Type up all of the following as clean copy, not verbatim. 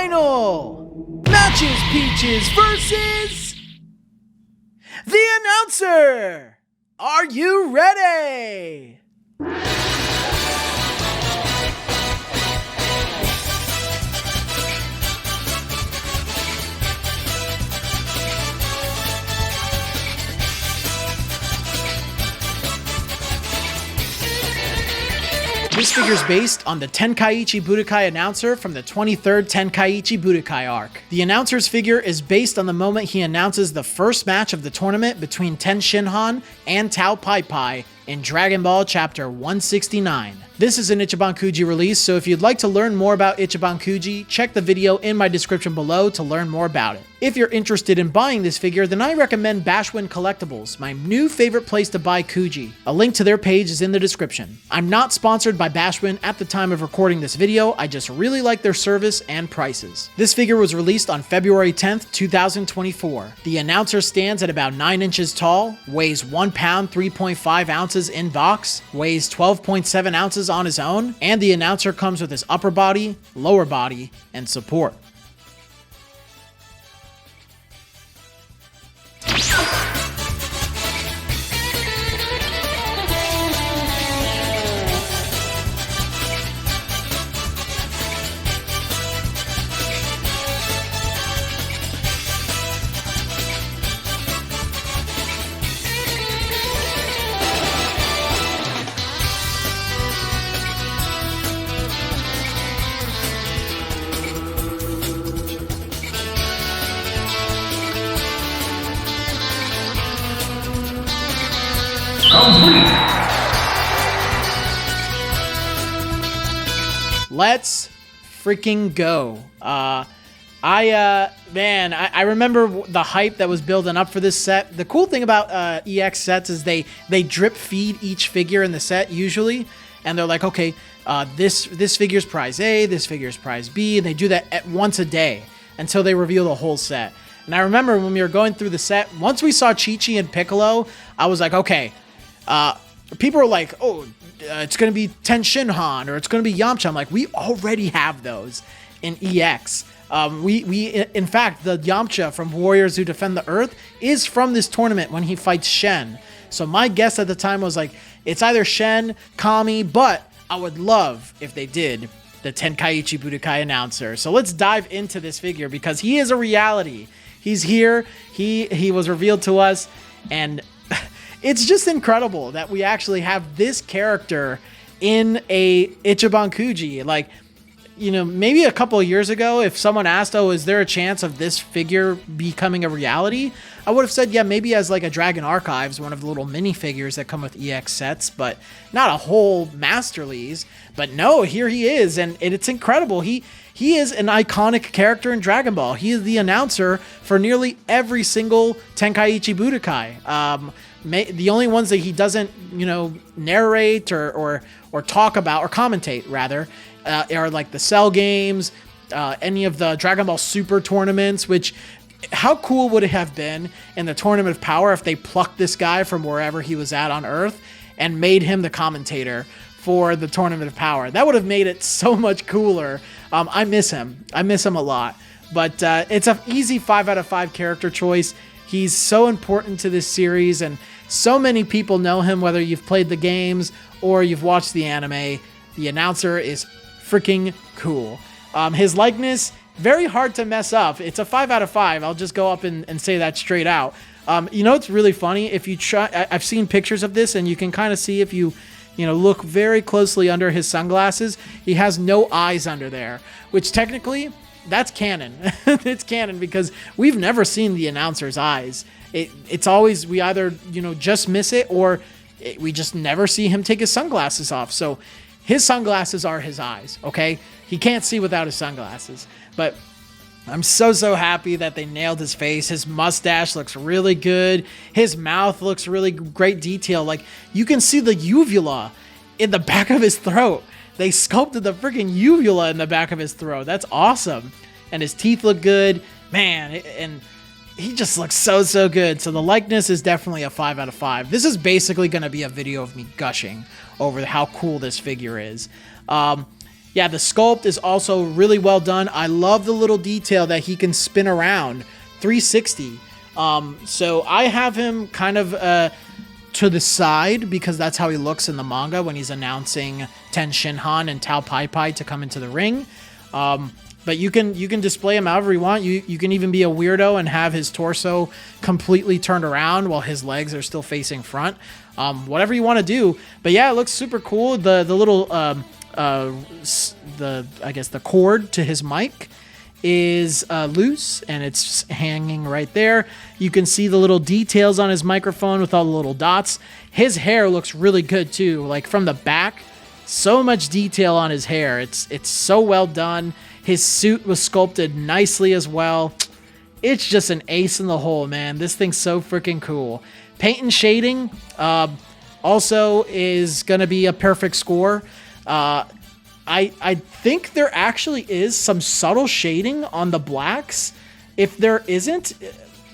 final! Matches Peaches versus the announcer! Are you ready? This figure is based on the Tenkaichi Budokai announcer from the 23rd Tenkaichi Budokai arc. The announcer's figure is based on the moment he announces the first match of the tournament between Ten Shinhan and Tao Pai Pai in Dragon Ball Chapter 169. This is an Ichiban Kuji release, so if you'd like to learn more about Ichiban Kuji, check the video in my description below to learn more about it. If you're interested in buying this figure, then I recommend BashWin Collectibles, my new favorite place to buy Kuji. A link to their page is in the description. I'm not sponsored by BashWin at the time of recording this video, I just really like their service and prices. This figure was released on February 10th, 2024. The announcer stands at about 9 inches tall, weighs 1 pound 3.5 ounces in box, weighs 12.7 ounces on his own, and the announcer comes with his upper body, lower body, and support. Let's freaking go. I remember the hype that was building up for this set. The cool thing about EX sets is they drip feed each figure in the set usually, and they're like, okay, this figure's prize A, this figure's prize B, and they do that at once a day until they reveal the whole set. And I remember when we were going through the set, once we saw Chi-Chi and Piccolo, I was like, okay, people are like, oh, it's going to be Ten Shinhan or it's going to be Yamcha. I'm like, we already have those in EX. In fact, the Yamcha from Warriors Who Defend the Earth is from this tournament when he fights Shen. So my guess at the time was like, it's either Shen, Kami, but I would love if they did the Tenkaichi Budokai announcer. So let's dive into this figure because he is a reality. He's here. He was revealed to us, and it's just incredible that we actually have this character in a Ichiban Kuji. Like, you know, maybe a couple of years ago, if someone asked, oh, is there a chance of this figure becoming a reality? I would have said, yeah, maybe as like a Dragon Archives, one of the little minifigures that come with EX sets, but not a whole masterlise. But no, here he is, and it's incredible. He is an iconic character in Dragon Ball. He is the announcer for nearly every single Tenkaichi Budokai. The only ones that he doesn't, you know, narrate or talk about or commentate rather are like the Cell games, any of the Dragon Ball Super tournaments. Which, how cool would it have been in the Tournament of Power if they plucked this guy from wherever he was at on Earth and made him the commentator for the Tournament of Power? That would have made it so much cooler. I miss him. I miss him a lot. But it's an easy 5 out of 5 character choice. He's so important to this series, and so many people know him, whether you've played the games or you've watched the anime. The announcer is freaking cool. His likeness, very hard to mess up. It's a 5 out of 5. I'll just go up and say that straight out. You know, it's really funny. If you try, I've seen pictures of this, and you can kind of see if you look very closely under his sunglasses, he has no eyes under there, which technically, that's canon. It's canon because we've never seen the announcer's eyes. It's always, we either, just miss it, or we just never see him take his sunglasses off. So his sunglasses are his eyes, okay? He can't see without his sunglasses. But I'm so happy that they nailed his face. His mustache looks really good. His mouth looks really great detail. Like, you can see the uvula in the back of his throat. They sculpted the freaking uvula in the back of his throat. That's awesome. And his teeth look good. Man, and he just looks so good. So the likeness is definitely a 5 out of 5. This is basically going to be a video of me gushing over how cool this figure is. yeah, the sculpt is also really well done. I love the little detail that he can spin around 360. So I have him kind of to the side because that's how he looks in the manga when he's announcing Ten Shinhan and Tao Pai Pai to come into the ring. But you can display him however you want. You can even be a weirdo and have his torso completely turned around while his legs are still facing front. Whatever you want to do. But yeah, it looks super cool. The little I guess the cord to his mic is loose and it's hanging right there. You can see the little details on his microphone with all the little dots. His hair looks really good too. Like from the back, so much detail on his hair. It's so well done. His suit was sculpted nicely as well. It's just an ace in the hole, man. This thing's so freaking cool. Paint and shading also is going to be a perfect score. I think there actually is some subtle shading on the blacks. If there isn't,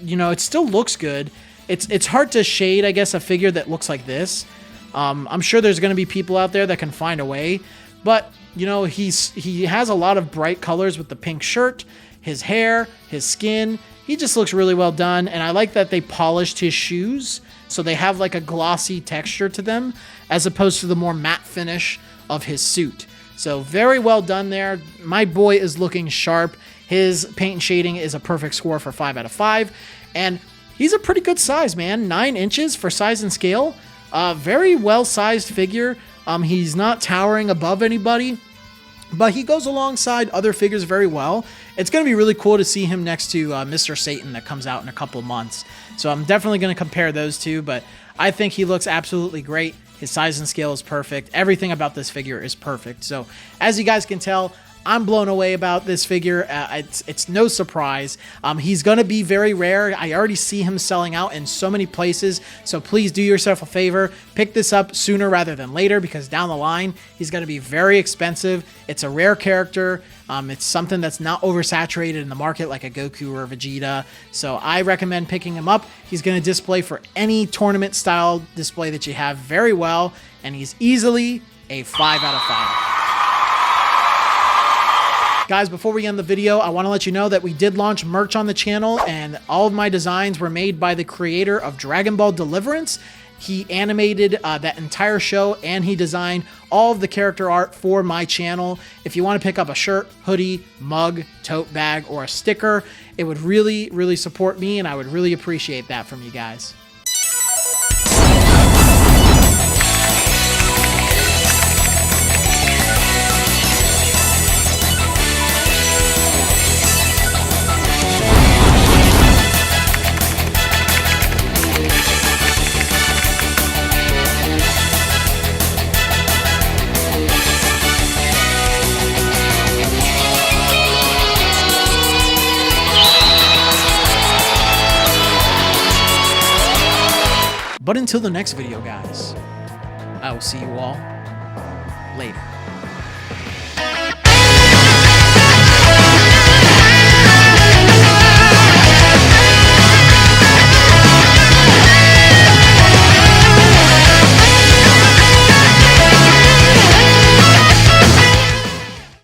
you know, it still looks good. It's hard to shade, I guess, a figure that looks like this. I'm sure there's going to be people out there that can find a way, but you know, he has a lot of bright colors with the pink shirt, his hair, his skin. He just looks really well done, and I like that they polished his shoes so they have like a glossy texture to them as opposed to the more matte finish of his suit. So very well done there. My boy is looking sharp. His paint and shading is a perfect score for 5 out of 5, and he's a pretty good size, man. 9 inches for size and scale. Very well-sized figure. He's not towering above anybody, but he goes alongside other figures very well. It's going to be really cool to see him next to Mr. Satan that comes out in a couple months. So I'm definitely going to compare those two, but I think he looks absolutely great. His size and scale is perfect. Everything about this figure is perfect. So as you guys can tell, I'm blown away about this figure. It's no surprise. He's going to be very rare. I already see him selling out in so many places. So please do yourself a favor. Pick this up sooner rather than later because down the line, he's going to be very expensive. It's a rare character. It's something that's not oversaturated in the market like a Goku or a Vegeta. So I recommend picking him up. He's going to display for any tournament style display that you have very well. And he's easily a 5 out of 5. Guys, before we end the video, I want to let you know that we did launch merch on the channel, and all of my designs were made by the creator of Dragon Ball Deliverance. He animated that entire show, and he designed all of the character art for my channel. If you want to pick up a shirt, hoodie, mug, tote bag, or a sticker, it would really, really support me, and I would really appreciate that from you guys. But until the next video, guys, I will see you all later.